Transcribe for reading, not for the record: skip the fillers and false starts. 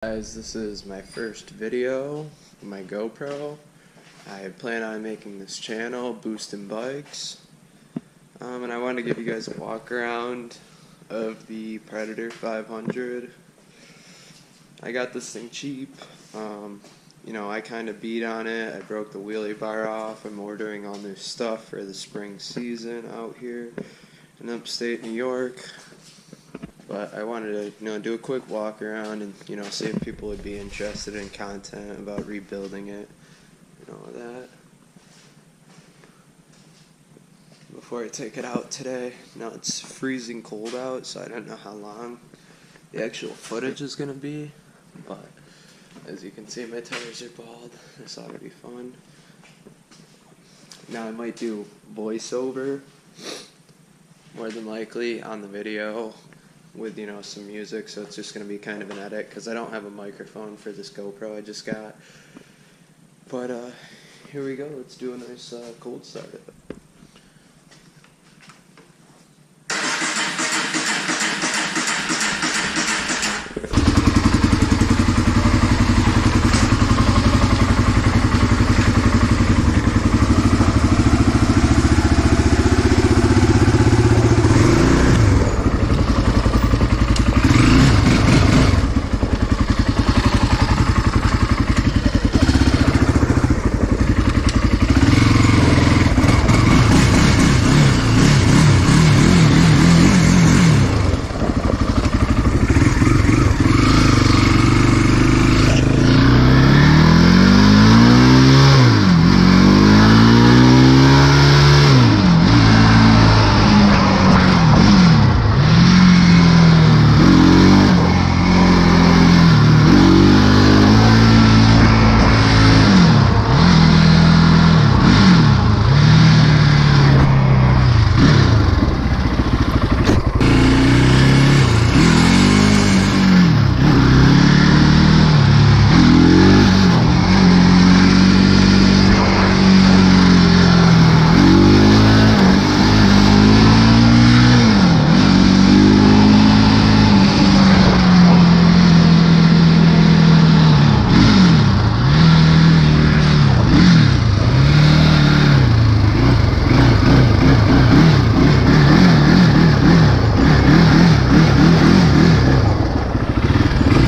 Guys, this is my first video with my GoPro. I plan on making this channel, boosting bikes, and I want to give you guys a walk around of the Predator 500. I got this thing cheap. I kind of beat on it. I broke the wheelie bar off. I'm ordering all new stuff for the spring season out here in upstate New York. But I wanted to, do a quick walk around and, see if people would be interested in content about rebuilding it and all of that. Before I take it out today, now it's freezing cold out, so I don't know how long the actual footage is going to be. But as you can see, my tires are bald. This ought to be fun. Now I might do voiceover, more than likely, on the video with some music, so it's just going to be kind of an edit because I don't have a microphone for this GoPro I just got. But here we go, let's do a nice cold start.